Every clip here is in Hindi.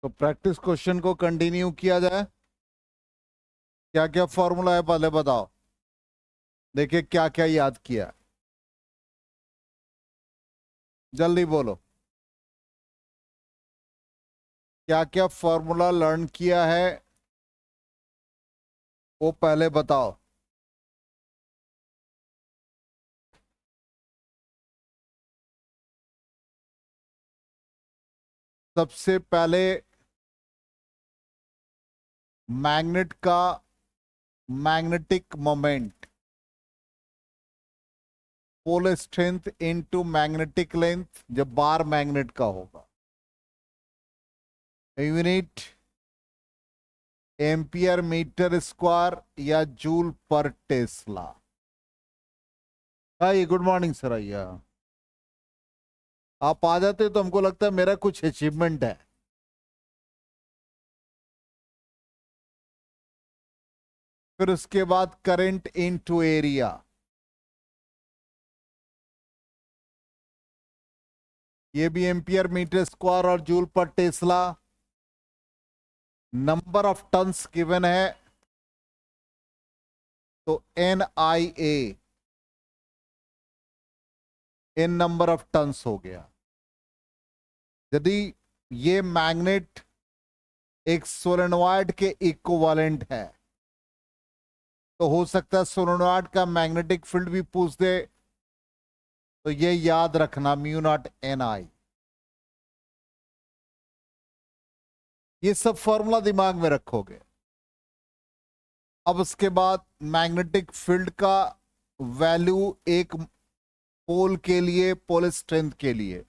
तो प्रैक्टिस क्वेश्चन को कंटिन्यू किया जाए। क्या क्या फॉर्मूला है पहले बताओ। देखिए क्या क्या याद किया, जल्दी बोलो। क्या क्या फॉर्मूला लर्न किया है वो पहले बताओ। सबसे पहले मैग्नेट का magnetic moment, pole strength into magnetic length जब बार मैग्नेट का होगा। यूनिट एम्पियर मीटर स्क्वायर या joule per tesla. Hi good morning sir. भैया आप आ जाते तो हमको लगता है मेरा कुछ अचीवमेंट है। फिर उसके बाद करंट इनटू एरिया, ये भी एम्पियर मीटर स्क्वायर और joule per tesla. Number of turns given है तो N I A, N number of turns हो गया। यदि ये मैग्नेट एक सोलेनोइड के इक्विवेलेंट है तो हो सकता है सोलेनोइड का मैग्नेटिक फील्ड भी पूछ दे, तो ये याद रखना म्यू नॉट एन आई। ये सब फॉर्मूला दिमाग में रखोगे। अब उसके बाद मैग्नेटिक फील्ड का वैल्यू एक पोल के लिए, पोल स्ट्रेंथ के लिए,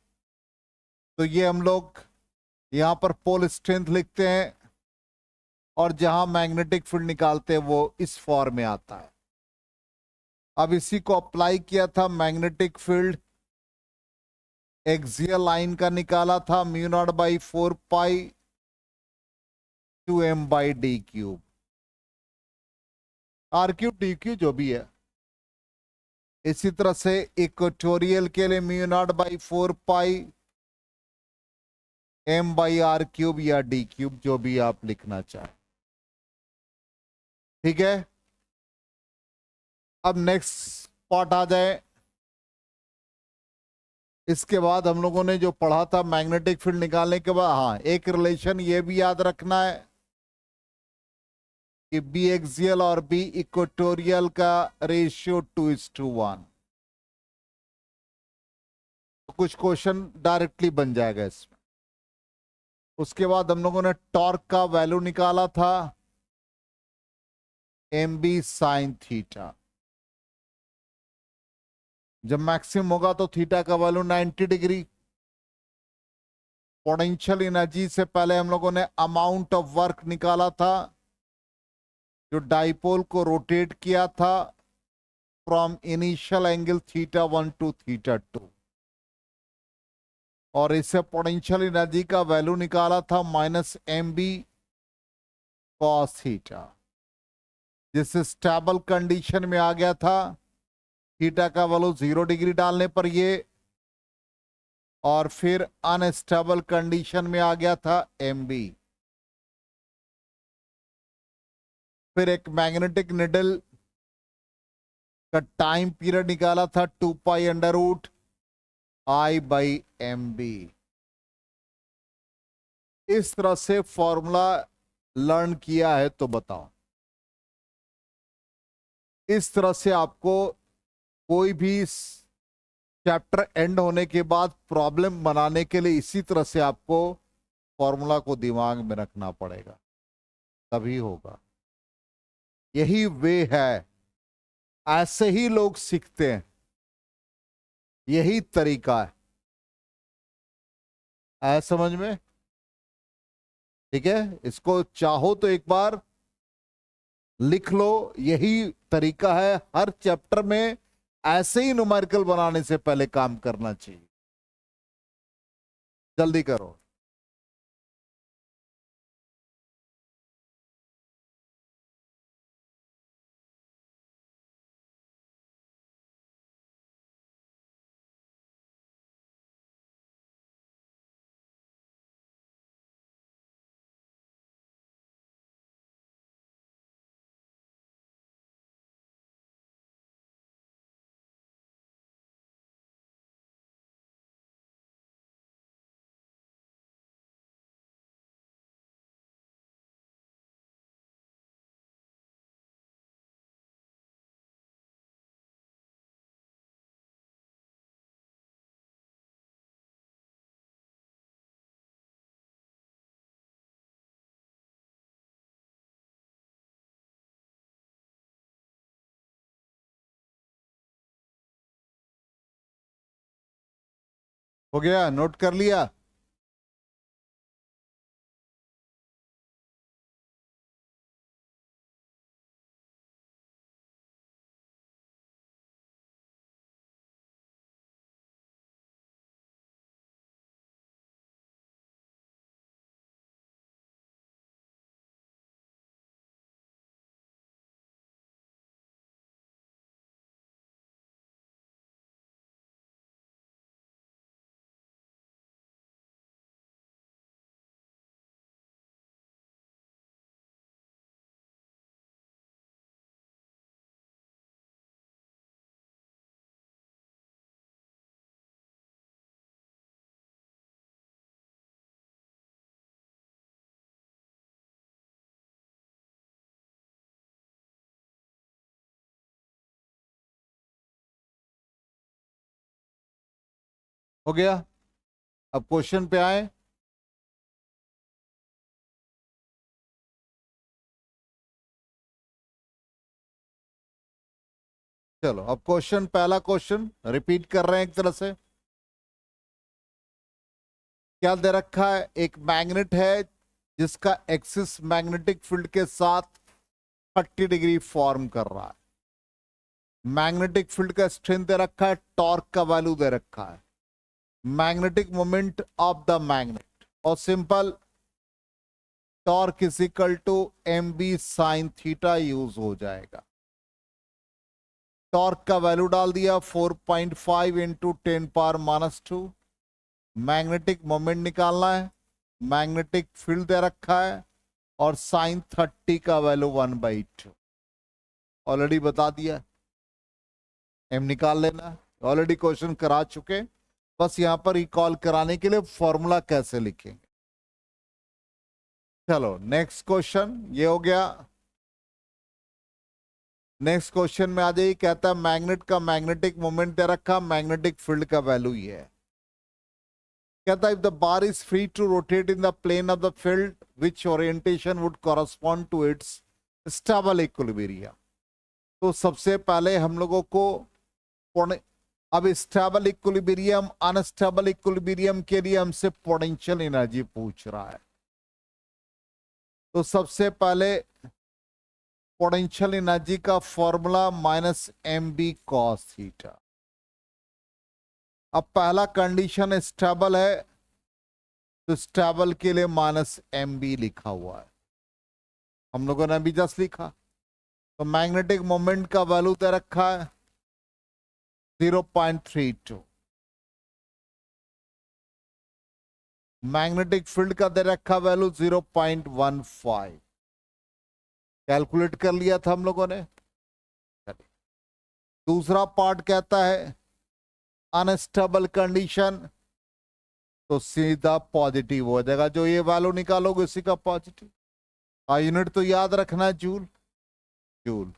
तो ये हम लोग यहां पर पोल स्ट्रेंथ लिखते हैं और जहां मैग्नेटिक फील्ड निकालते हैं वो इस फॉर्म में आता है। अब इसी को अप्लाई किया था, मैग्नेटिक फील्ड एक्सियल लाइन का निकाला था mu naught by 4 pi 2m by D cube, R cube D cube जो भी है। इसी तरह से इक्वेटोरियल के लिए mu naught by 4 pi m by R cube या डी क्यूब, जो भी आप लिखना चाहें। ठीक है, अब नेक्स्ट पार्ट आ जाए। इसके बाद हम लोगों ने जो पढ़ा था मैग्नेटिक फील्ड निकालने के बाद, हाँ एक रिलेशन ये भी याद रखना है कि बी एक्सियल और बी इक्वेटोरियल का रेशियो 2:1। तो कुछ क्वेश्चन डायरेक्टली बन जाएगा इसमें। उसके बाद हम लोगों ने टॉर्क का वैल्यू निकाला था एम बी साइन थीटा। जब मैक्सिमम होगा तो थीटा का वैल्यू 90 डिग्री। पोटेंशियल एनर्जी से पहले हम लोगों ने अमाउंट ऑफ वर्क निकाला था जो डाइपोल को रोटेट किया था फ्रॉम इनिशियल एंगल θ1 टू θ2, और इससे पोटेंशियल एनर्जी का वैल्यू निकाला था -mb cos थीटा, जिससे स्टेबल कंडीशन में आ गया था थीटा का वैल्यू 0 डिग्री डालने पर ये, और फिर अनस्टेबल कंडीशन में आ गया था mb। फिर एक मैग्नेटिक निडल का टाइम पीरियड निकाला था 2 पाई अंडर रूट I/mb। इस तरह से फॉर्मूला लर्न किया है तो बताओ। इस तरह से आपको कोई भी चैप्टर एंड होने के बाद प्रॉब्लम बनाने के लिए इसी तरह से आपको फॉर्मूला को दिमाग में रखना पड़ेगा, तभी होगा। यही वे है, ऐसे ही लोग सीखते हैं, यही तरीका है समझ में। ठीक है, इसको चाहो तो एक बार लिख लो, यही तरीका है। हर चैप्टर में ऐसे ही न्यूमेरिकल बनाने से पहले काम करना चाहिए। जल्दी करो। हो गया, नोट कर लिया? हो गया? अब क्वेश्चन पे आए। चलो अब क्वेश्चन, पहला क्वेश्चन रिपीट कर रहे हैं एक तरह से। क्या दे रखा है? एक मैग्नेट है जिसका एक्सिस मैग्नेटिक फील्ड के साथ 30 डिग्री फॉर्म कर रहा है। मैग्नेटिक फील्ड का स्ट्रेंथ दे रखा है, टॉर्क का वैल्यू दे रखा है, magnetic moment of the magnet, और simple torque is equal to M B sine theta use हो जाएगा। टॉर्क का वैल्यू डाल दिया 4.5 इंटू 10⁻⁻²। मैग्नेटिक मोमेंट निकालना है, मैग्नेटिक फील्ड दे रखा है, और साइन 30 का वैल्यू 1/2 ऑलरेडी बता दिया। एम निकाल लेना, ऑलरेडी क्वेश्चन करा चुके, बस यहां पर रिकॉल कराने के लिए फॉर्मूला कैसे लिखेंगे। चलो नेक्स्ट क्वेश्चन, ये हो गया। नेक्स्ट क्वेश्चन में आ जाइए। कहता है मैग्नेट का मैग्नेटिक मोमेंट दे रखा, मैग्नेटिक फील्ड का वैल्यू ये है। कहता है if the bar is free to rotate in the plane of the field which orientation would correspond to its stable equilibrium. तो सबसे पहले हम लोगों को अब स्टेबल इक्विलिब्रियम अनस्टेबल इक्विलिब्रियम के लिए हमसे पोटेंशियल एनर्जी पूछ रहा है। तो सबसे पहले पोटेंशियल एनर्जी का फॉर्मूला -mb cos थीटा। अब पहला कंडीशन स्टेबल है, तो स्टेबल के लिए -mb लिखा हुआ है, हम लोगों ने अभी जस्ट लिखा। तो मैग्नेटिक मोमेंट का वैल्यू दे रखा है 0.32, मैग्नेटिक फील्ड का दे रखा वैल्यू 0.15। कैलकुलेट कर लिया था हम लोगों ने। दूसरा पार्ट कहता है अनस्टेबल कंडीशन, तो सीधा पॉजिटिव हो जाएगा, जो ये वैल्यू निकालोगे उसी का पॉजिटिव। यूनिट तो याद रखना है, जूल। जूल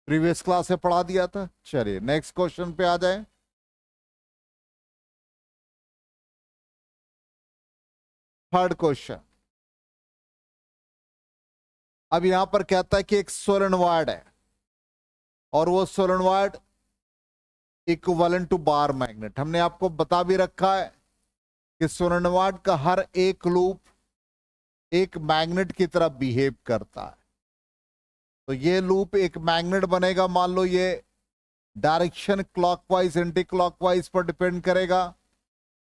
प्रीवियस क्लास से पढ़ा दिया था। चलिए नेक्स्ट क्वेश्चन पे आ जाए। Third question. अब यहां पर कहता है कि एक सोलेनोइड है, और वो solenoid equivalent to bar magnet. हमने आपको बता भी रखा है कि सोलेनोइड का हर एक लूप एक मैग्नेट की तरह बिहेव करता है। तो ये लूप एक मैग्नेट बनेगा, मान लो ये डायरेक्शन क्लॉकवाइज एंटी क्लॉकवाइज पर डिपेंड करेगा,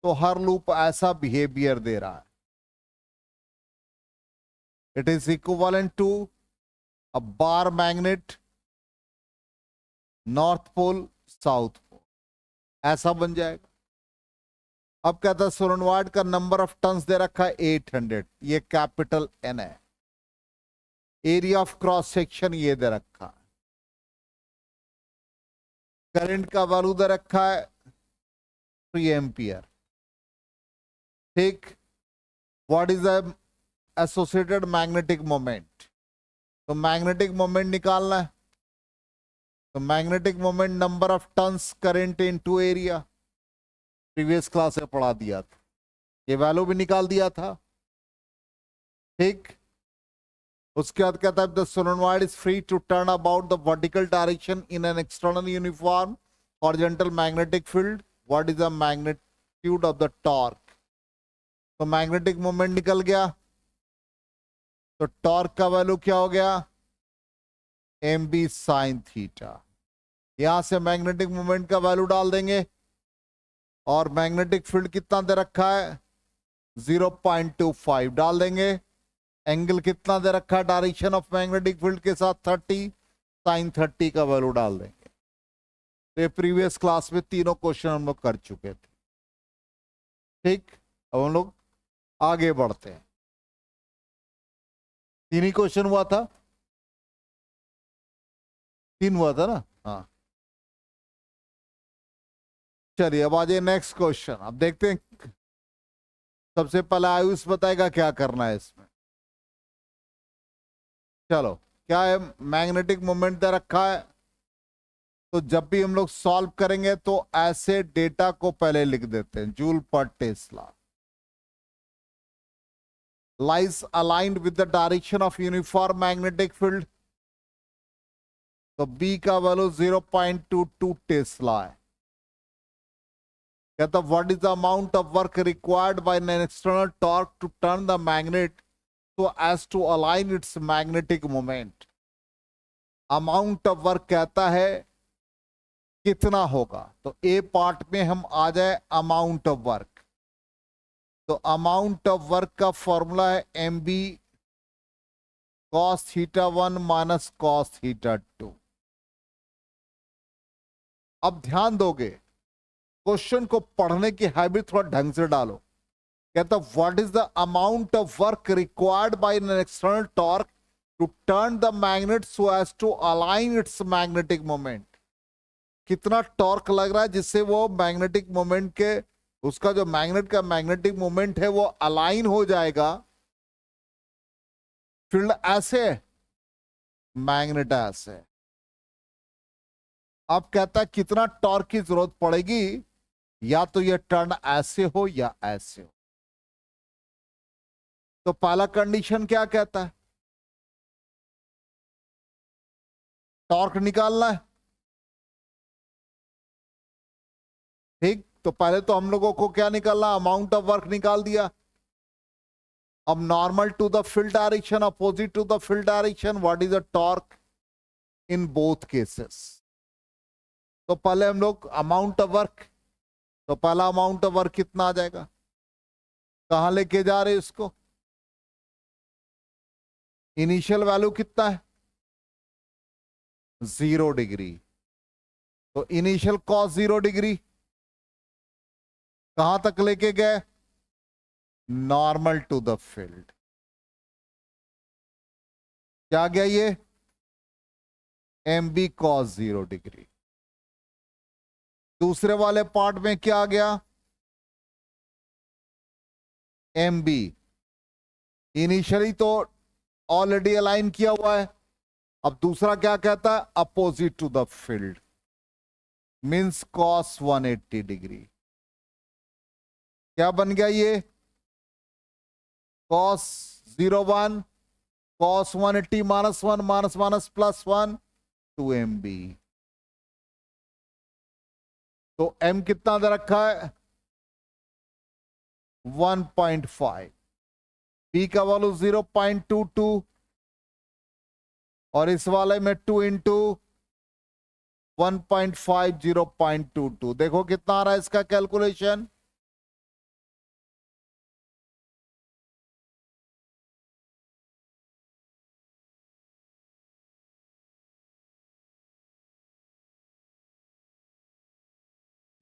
तो हर लूप ऐसा बिहेवियर दे रहा है। It is equivalent to a bar magnet, north pole south pole, ऐसा बन जाएगा। अब कहता है सोलेनोइड का नंबर ऑफ टर्न्स दे रखा है 800, ये कैपिटल एन है। एरिया ऑफ क्रॉस सेक्शन ये दे रखा है। करंट का वैल्यू दे रखा है 3 एम्पियर। ठीक, what is the associated magnetic moment? तो मैग्नेटिक मोमेंट निकालना है। तो magnetic moment number of turns current into area, previous class में पढ़ा दिया था, ये वैल्यू भी निकाल दिया था। ठीक, उसके बाद कहता है the solenoid is free to turn about the vertical direction in an external uniform horizontal magnetic field what is the magnitude of the torque. तो मैग्नेटिक मोमेंट निकल गया, तो टॉर्क का वैल्यू क्या हो गया, एम बी साइन थीटा। यहां से मैग्नेटिक मोमेंट का वैल्यू डाल देंगे, और मैग्नेटिक फील्ड कितना दे रखा है 0.25 डाल देंगे। एंगल कितना दे रखा है डायरेक्शन ऑफ मैग्नेटिक फील्ड के साथ 30, साइन 30 का वैल्यू डाल देंगे। तो ये प्रीवियस क्लास में तीनों क्वेश्चन हम लोग कर चुके थे। ठीक, अब हम लोग आगे बढ़ते हैं। तीन ही क्वेश्चन हुआ था, तीन हुआ था ना, हाँ। चलिए अब आ जाइए नेक्स्ट क्वेश्चन। अब देखते हैं, सबसे पहले आयुष बताएगा क्या करना है इसमें। चलो, क्या है, मैग्नेटिक मोमेंट दे रखा है, तो जब भी हम लोग सॉल्व करेंगे तो ऐसे डेटा को पहले लिख देते हैं। Joule per tesla lies aligned with the direction of uniform magnetic field, तो बी का वैल्यू 0.22 टेस्ला है। कहता what is the amount of work required by an external torque to turn the magnet so as to align its magnetic moment। Amount of work कहता है कितना होगा, तो ए पार्ट में हम आ जाए अमाउंट ऑफ वर्क। तो अमाउंट ऑफ वर्क का फॉर्मूला है M B cos theta 1 minus cos theta 2। अब ध्यान दोगे, क्वेश्चन को पढ़ने की हैबिट थोड़ा ढंग से डालो। कहता what is the amount of work required by an external torque to turn the magnet so as to align its magnetic moment. कितना टॉर्क लग रहा है जिससे वो मैग्नेटिक मोमेंट के, उसका जो मैग्नेट का मैग्नेटिक मोमेंट है वो अलाइन हो जाएगा। फील्ड ऐसे, मैग्नेट ऐसे। अब कहता है कितना टॉर्क की जरूरत पड़ेगी, या तो ये टर्न ऐसे हो या ऐसे हो। तो पहला कंडीशन क्या कहता है, टॉर्क निकालना है। ठीक, तो पहले तो हम लोगों को क्या निकालना, अमाउंट ऑफ वर्क निकाल दिया। अब normal to the field direction, opposite to the field direction, what is the torque in both cases. तो पहले हम लोग अमाउंट ऑफ वर्क, तो पहला अमाउंट ऑफ वर्क कितना आ जाएगा, कहां लेके जा रहे इसको, इनिशियल वैल्यू कितना है 0 डिग्री। तो इनिशियल कॉस 0 डिग्री कहां तक लेके गए, नॉर्मल टू द फील्ड। क्या गया ये, एम बी कॉस 0 डिग्री। दूसरे वाले पार्ट में क्या गया, एम बी इनिशियली तो ऑलरेडी अलाइन किया हुआ है। अब दूसरा क्या कहता है, opposite to the field, means cos 180 degree. क्या बन गया ये, cos 01 cos 180 minus 1 minus minus plus 1 2 M B. तो एम कितना दे रखा है 1.5, बी का वैल्यू 0.22, और इस वाले में 2 इंटू 1.5 0.22। देखो कितना आ रहा है इसका कैलकुलेशन,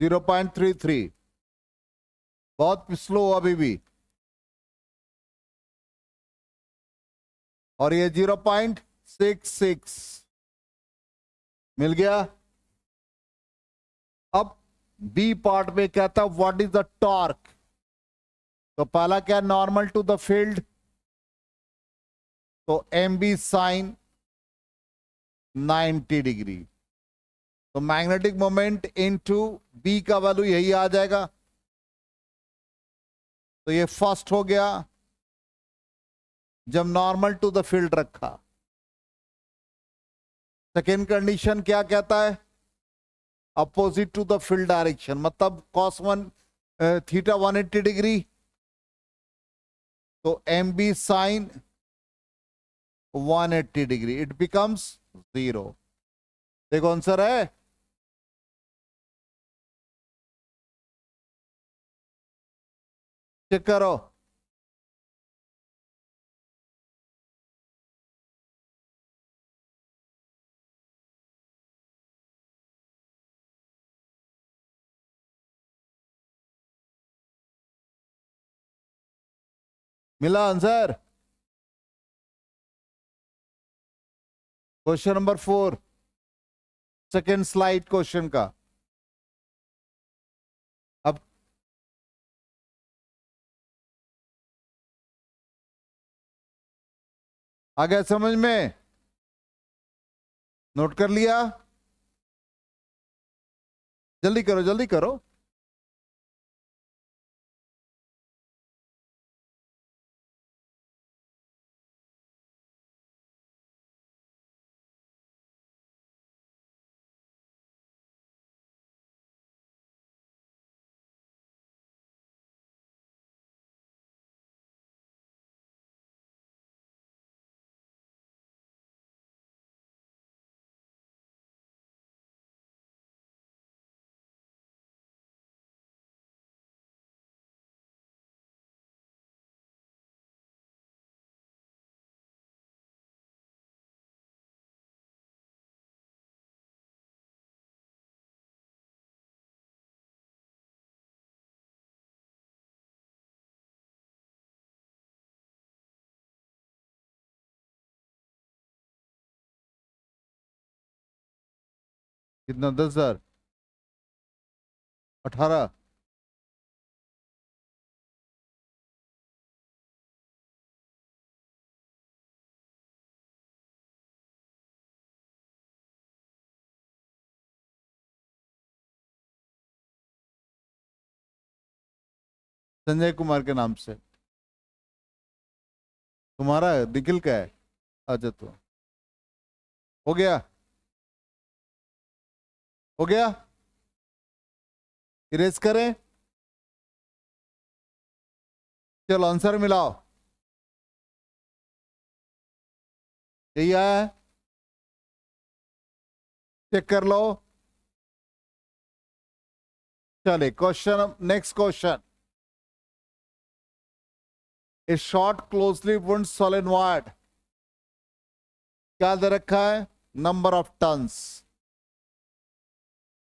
जीरो 0.33। बहुत स्लो अभी भी, और ये 0.66 मिल गया। अब बी पार्ट में कहता है व्हाट इज द टॉर्क। तो पहला क्या, नॉर्मल टू द फील्ड, तो एम बी साइन 90 डिग्री। तो मैग्नेटिक मोमेंट इनटू बी का वैल्यू यही आ जाएगा। तो ये फर्स्ट हो गया जब नॉर्मल टू द फील्ड रखा। सेकेंड कंडीशन क्या कहता है, opposite to the field direction, मतलब cos 1 थीटा 180 डिग्री, तो M B sine 180 degree, it becomes 0। देखो आंसर है, चेक करो। मिला answer? Question number 4, second slide question का। अब आ गया समझ में? नोट कर लिया? जल्दी करो जल्दी करो। कितना? 10,000? 18? संजय कुमार के नाम से। तुम्हारा है? निखिल का है? अच्छा, तो हो गया? हो गया? इरेज करें? चलो आंसर मिलाओ। यही आया है, चेक कर लो। चले क्वेश्चन, नेक्स्ट क्वेश्चन। ए शॉर्ट क्लोजली वुंड सोलेनोइड, क्या दे रखा है? नंबर ऑफ टर्न्स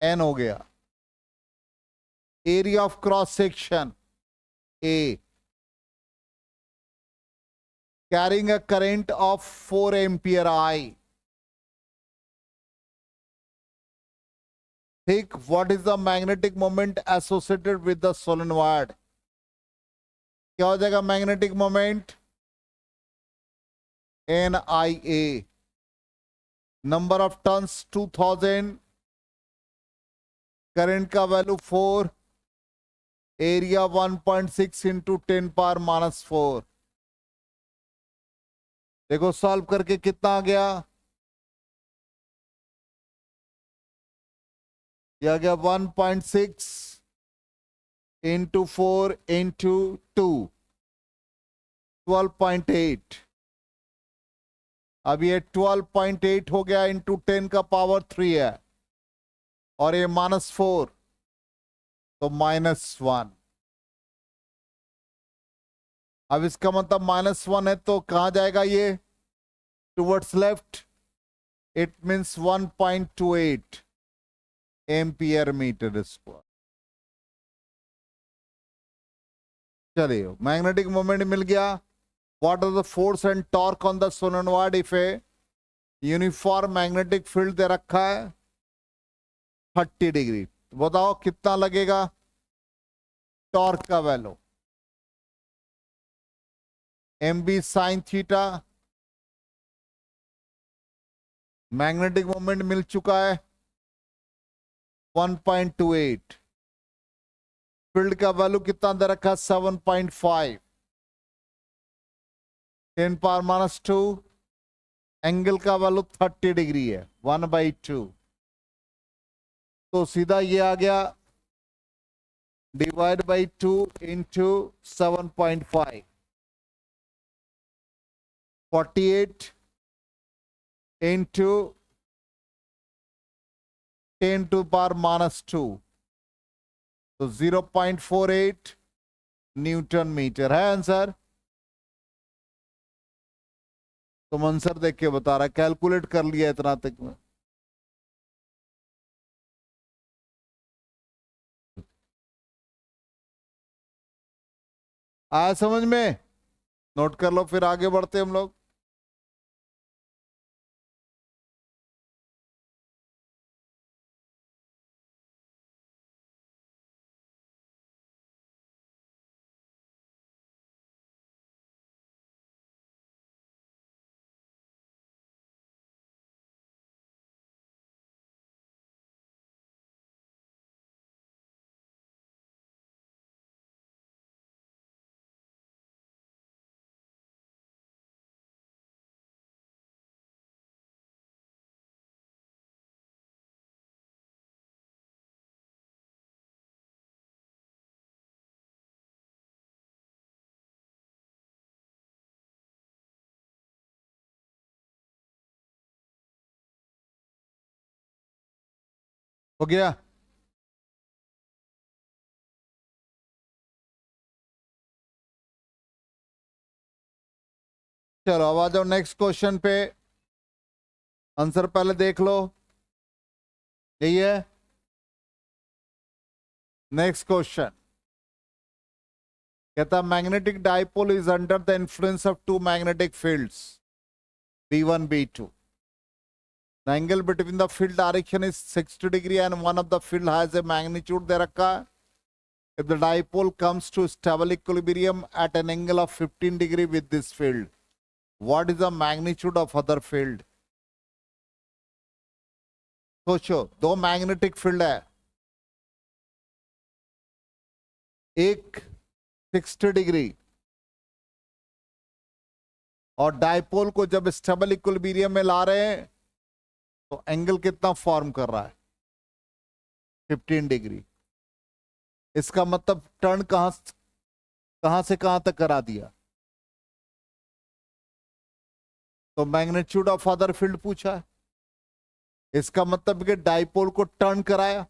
n हो गया। Area of cross section A, carrying a current of 4 ampere I. Think what is the magnetic moment associated with the solenoid? क्या हो जाएगा magnetic moment? NIA। Number of turns 2000, current का वैल्यू 4, एरिया 1.6 इंटू 10 पावर -4। देखो सॉल्व करके कितना आ गया? ये आ गया 1.6 इंटू 4 इंटू 2, 12.8। अब ये 12.8 हो गया इंटू 10 का पावर 3 है, और ये -4, तो -1। अब इसका मतलब -1 है, तो कहां जाएगा ये? Towards left. It means 1.28 ampere metre square. चलिए मैग्नेटिक मोमेंट मिल गया। What are the force and torque on the solenoid if a uniform magnetic field दे रखा है 30 डिग्री। बताओ कितना लगेगा टॉर्क का value? M B sine theta. Magnetic moment मिल चुका है 1.28। फील्ड का वैल्यू कितना दे रखा है? 7.5, 10 पावर -2। एंगल का वैल्यू 30 डिग्री है, 1/2। तो सीधा ये आ गया divide by 2 into 7.5, 48 into 10 to the power -2, तो 0.48 न्यूटन मीटर है आंसर। तुम आंसर देख के बता रहा, कैलकुलेट कर लिया इतना तक में। आया समझ में? नोट कर लो, फिर आगे बढ़ते हम लोग। हो गया? चलो अब आ जाओ नेक्स्ट क्वेश्चन पे। आंसर पहले देख लो, यही है नेक्स्ट क्वेश्चन। कहता magnetic dipole is under the influence of two magnetic fields B1 B2। The angle between the field direction is 60 degree and one of the field has a magnitude दे रखा है। If the dipole comes to stable equilibrium at an angle of 15 degree with this field, what is the magnitude of other field? सोचो, दो मैग्नेटिक फील्ड है, एक 60 डिग्री, और डाइपोल को जब स्टेबल इक्विलिब्रियम में ला रहे हैं तो एंगल कितना फॉर्म कर रहा है? 15 डिग्री। इसका मतलब टर्न कहां से कहां तक करा दिया? तो मैग्नीट्यूड ऑफ अदर फील्ड पूछा है, इसका मतलब कि डाइपोल को टर्न कराया,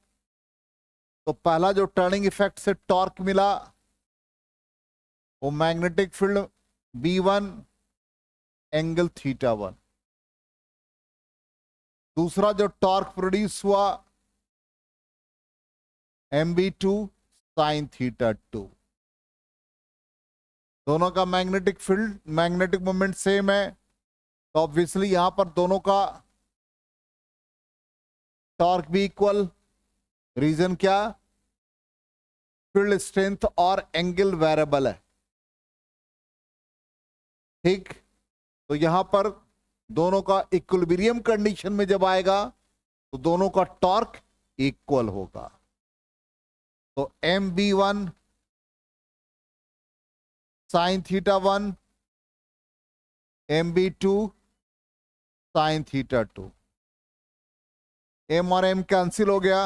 तो पहला जो टर्निंग इफेक्ट से टॉर्क मिला वो मैग्नेटिक फील्ड B1 एंगल θ1। दूसरा जो टॉर्क प्रोड्यूस हुआ MB2 साइन θ2। दोनों का magnetic field, magnetic moment same है, तो ऑब्वियसली यहां पर दोनों का टॉर्क भी इक्वल। रीजन क्या? फील्ड स्ट्रेंथ और एंगल वेरिएबल है, ठीक। तो यहां पर दोनों का इक्विलिब्रियम कंडीशन में जब आएगा तो दोनों का टॉर्क इक्वल होगा। तो MB1 sine θ1, MB2 sine θ2। M और M कैंसिल हो गया,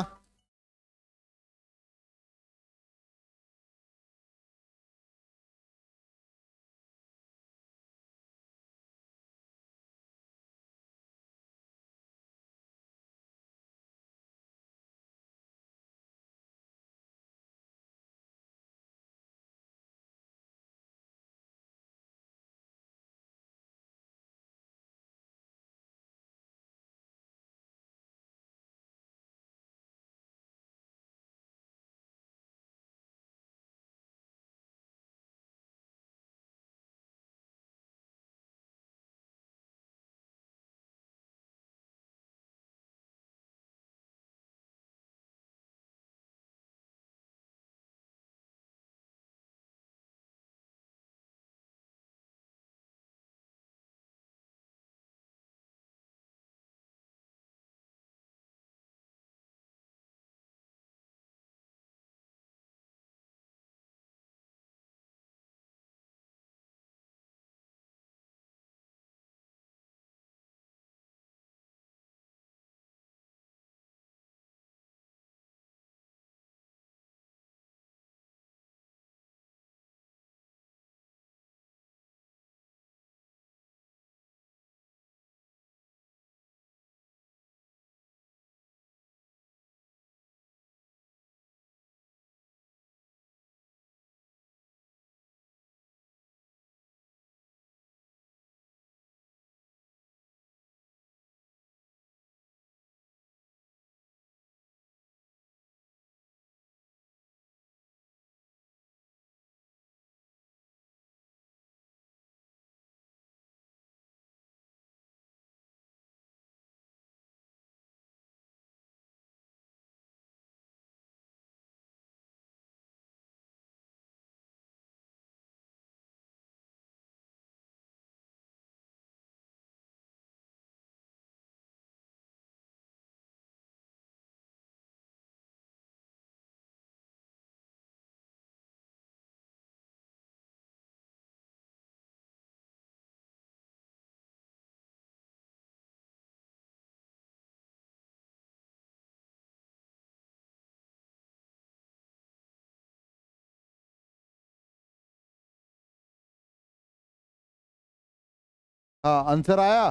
हाँ आंसर आया।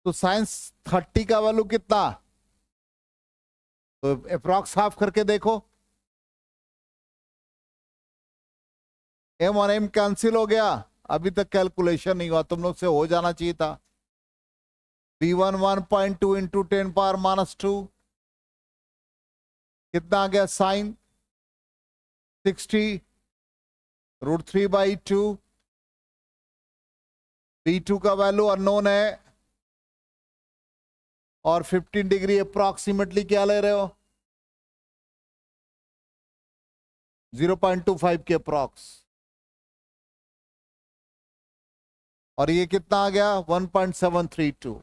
तो साइंस 30 का वैल्यू कितना, तो अप्रॉक्स हाफ करके देखो। एम और एम कैंसिल हो गया, अभी तक कैलकुलेशन नहीं हुआ, तुम लोग से हो जाना चाहिए था। V1 1.2 इंटू 10⁻⁻2 कितना आ गया, साइन 60 √3/2। V2 का वैल्यू अननोन है और 15 डिग्री अप्रॉक्सीमेटली क्या ले रहे हो, 0.25 के अप्रॉक्स। और ये कितना आ गया 1.732।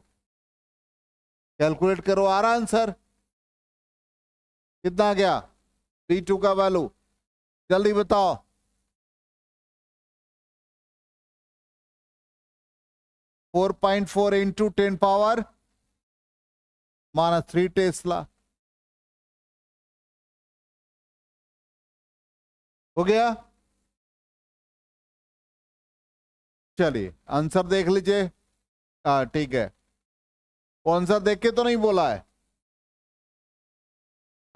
कैलकुलेट करो, आ रहा आंसर कितना आ गया V2 का वैल्यू, जल्दी बताओ। 4.4 इंटू 10⁻³ टेस्ला हो गया। चलिए आंसर देख लीजिए। हाँ ठीक है, आंसर देख के तो नहीं बोला है।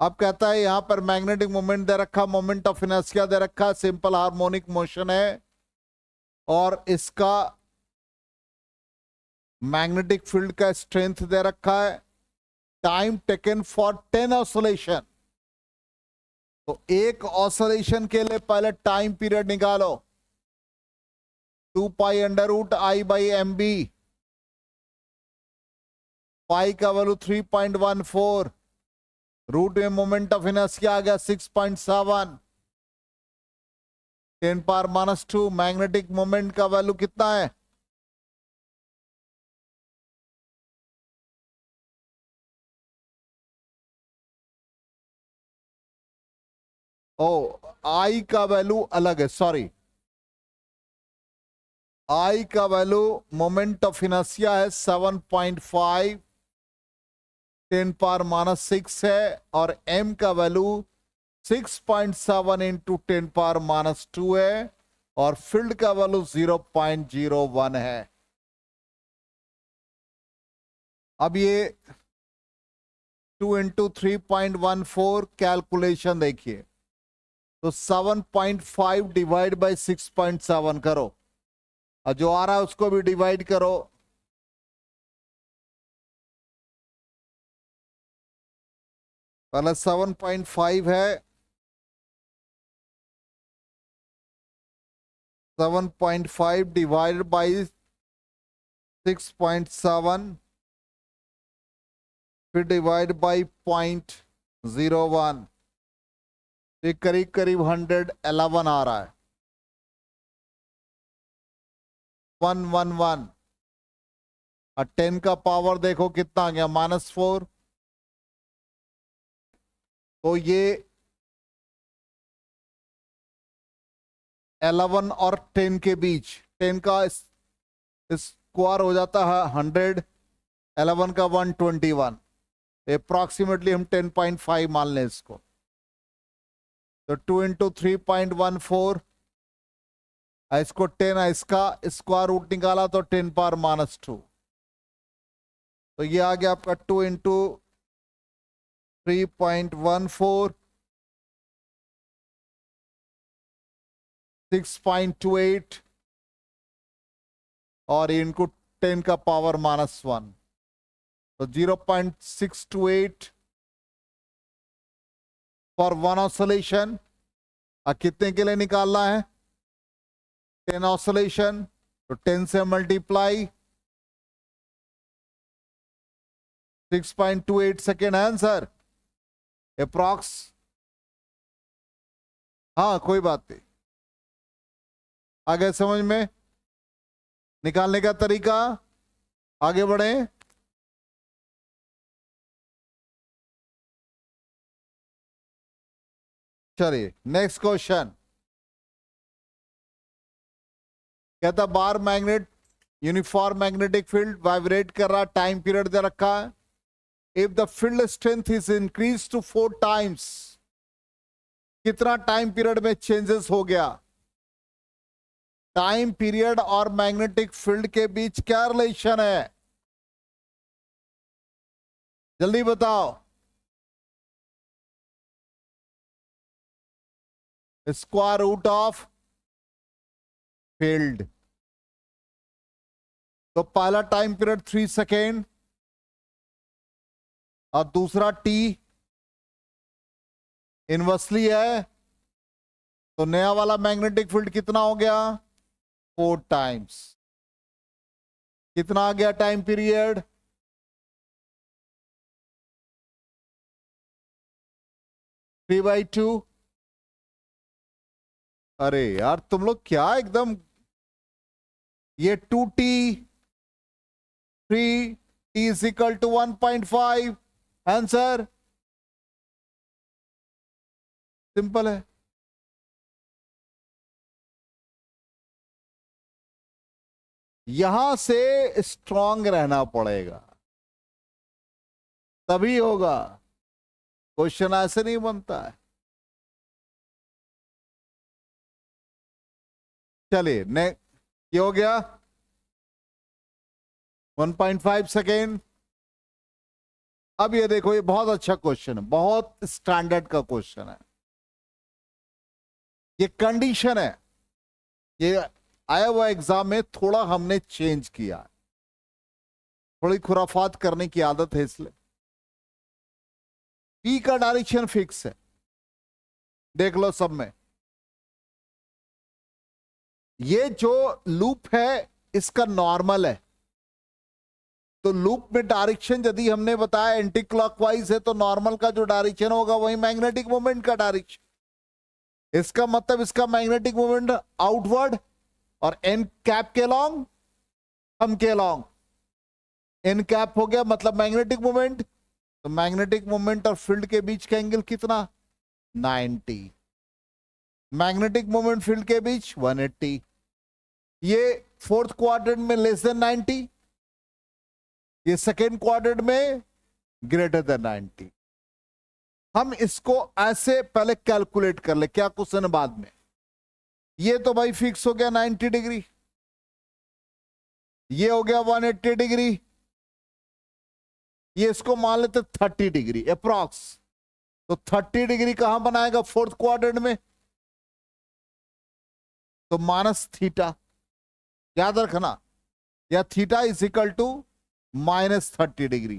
अब कहता है यहां पर मैग्नेटिक मोमेंट दे रखा, मोमेंट ऑफ इनर्शिया दे रखा, सिंपल हार्मोनिक मोशन है और इसका मैग्नेटिक फील्ड का स्ट्रेंथ दे रखा है, टाइम टेकन फॉर 10 ऑसिलेशन। तो एक ऑसिलेशन के लिए पहले टाइम पीरियड निकालो, 2π√I/mb, पाई का वैल्यू 3.14, रूट में मोमेंट ऑफ इनर्शिया आ गया 6.7, 10⁻⁻²। मैग्नेटिक मोमेंट का वैल्यू कितना है, ओ आई का वैल्यू अलग है, सॉरी, आई का वैल्यू मोमेंट ऑफ इनर्शिया है 7.5, 10⁻⁻6 है और m का वैल्यू 6.7 इंटू 10⁻⁻2 है और फील्ड का वैल्यू 0.01 है। अब ये 2 इंटू 3.14 कैलकुलेशन देखिए, तो 7.5 डिवाइड बाई 6.7 करो और जो आ रहा है उसको भी डिवाइड करो। पहले 7.5 है, 7.5 डिवाइड बाई 6.7 फिर डिवाइड बाई 0.01, ये करीब करीब 111 आ रहा है, 111 और 10 का पावर देखो कितना आ गया -4। तो ये 11 और 10 के बीच, 10 का स्क्वायर हो जाता है 100, 11 का 121, अप्रॉक्सीमेटली हम 10.5 मान लें इसको। तो 2 इंटू 3.14, इसको 10 है, इसका स्क्वायर रूट निकाला तो 10⁻⁻²। तो ये आ गया आपका 2 इंटू 3.14, 6.28 और इनको 10 का पावर -1, तो 0.628 फॉर वन ऑसिलेशन। कितने के लिए निकालना है, 10 ऑसिलेशन, तो 10 से मल्टीप्लाई, 6.28 सेकेंड आंसर अप्रॉक्स। हाँ कोई बात नहीं, आगे समझ में, निकालने का तरीका, आगे बढ़े। चलिए नेक्स्ट क्वेश्चन, कहता bar magnet uniform magnetic field vibrate कर रहा, टाइम पीरियड दे रखा है। If the field strength is increase to 4 times, कितना टाइम पीरियड में चेंजेस हो गया, टाइम पीरियड और मैग्नेटिक फील्ड के बीच क्या रिलेशन है? जल्दी बताओ। Square root of field. तो पहला टाइम पीरियड 3 सेकेंड और दूसरा टी इनवर्सली है, तो नया वाला मैग्नेटिक फील्ड कितना हो गया? 4 टाइम्स। कितना आ गया टाइम पीरियड? 3/2। अरे यार तुम लोग क्या एकदम, ये 2t 3t is equal to 1.5। Answer simple है। यहां से स्ट्रांग रहना पड़ेगा तभी होगा, क्वेश्चन ऐसे नहीं बनता है। चलिए ये हो गया 1.5 सेकेंड। अब ये देखो, ये बहुत अच्छा क्वेश्चन है, बहुत स्टैंडर्ड का क्वेश्चन है। ये कंडीशन है, ये आया हुआ एग्जाम में थोड़ा हमने चेंज किया, थोड़ी खुराफात करने की आदत है इसलिए। पी का डायरेक्शन फिक्स है, देख लो सब में। ये जो लूप है इसका नॉर्मल है, तो लूप में डायरेक्शन यदि हमने बताया एंटी क्लॉकवाइज है, तो नॉर्मल का जो डायरेक्शन होगा वही मैग्नेटिक मोमेंट का डायरेक्शन। इसका मतलब इसका मैग्नेटिक मोमेंट आउटवर्ड और एन कैप के लॉन्ग, हम के लॉन्ग। एन कैप हो गया मतलब मैग्नेटिक मोमेंट, तो मैग्नेटिक मोमेंट और फील्ड के बीच का एंगल कितना? 90। मैग्नेटिक मोमेंट फील्ड के बीच 180। ये फोर्थ क्वाड्रेंट में लेस देन 90, ये सेकेंड क्वाड्रेंट में ग्रेटर देन 90। हम इसको ऐसे पहले कैलकुलेट कर ले, क्या क्वेश्चन बाद में। ये तो भाई फिक्स हो गया 90 डिग्री, ये हो गया 180 डिग्री, ये इसको मान लेते 30 डिग्री अप्रॉक्स। तो 30 डिग्री कहां बनाएगा? फोर्थ क्वाड्रेंट में, तो माइनस थीटा याद रखना, या theta is equal to -30 degree,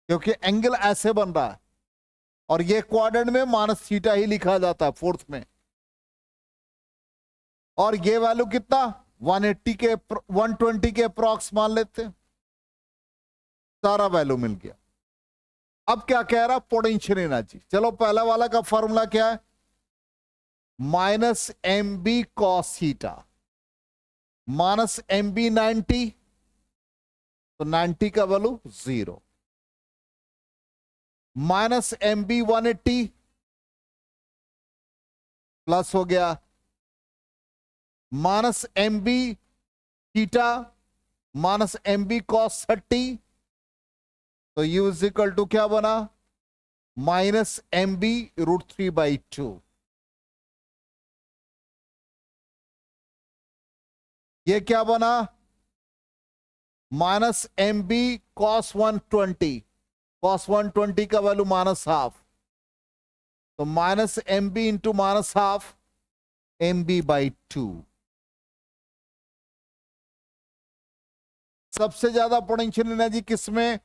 क्योंकि एंगल ऐसे बन रहा है और ये क्वाड्रेंट में माइनस थीटा ही लिखा जाता है फोर्थ में। और ये वैल्यू कितना? 120 के अप्रॉक्स मान लेते हैं, सारा वैल्यू मिल गया। अब क्या कह रहा? Potential energy. चलो पहला वाला का फॉर्मूला क्या है? -mb cos थीटा, -mb 90, तो 90 का वैल्यू 0, -mb 180 प्लस हो गया -mb थीटा -mb cos 30, तो u इज इक्वल टू क्या बना? -mb √3/2। ये क्या बना? -mb cos 120, cos 120 का वैल्यू -12, तो -mb इंटू -12 mb/2। सबसे ज्यादा पोटेंशियल एनर्जी किसमें?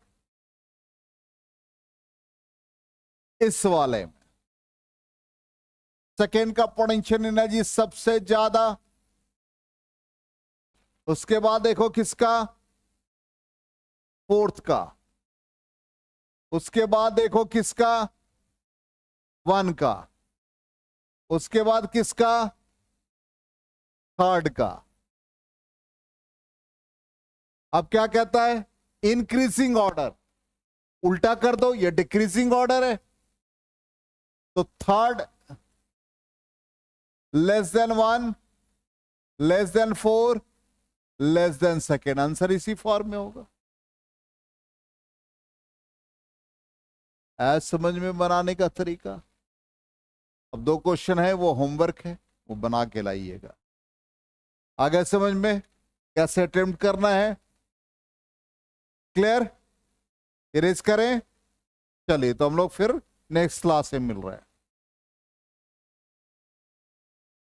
इस वाले में। सेकेंड का पोटेंशियल एनर्जी सबसे ज्यादा, उसके बाद देखो किसका? फोर्थ का, उसके बाद देखो किसका? 1 का, उसके बाद किसका? थर्ड का। अब क्या कहता है? इंक्रीजिंग ऑर्डर, उल्टा कर दो, ये डिक्रीजिंग ऑर्डर है, तो third less than 1, less than 4, less than second. Answer इसी फॉर्म में होगा। ऐसा समझ में बनाने का तरीका। अब 2 क्वेश्चन है, वो होमवर्क है, वो बना के लाइएगा। आगे समझ में कैसे अटेम्प्ट करना है? क्लियर? इरेज करें। चलिए तो हम लोग फिर नेक्स्ट क्लास में मिल रहे हैं।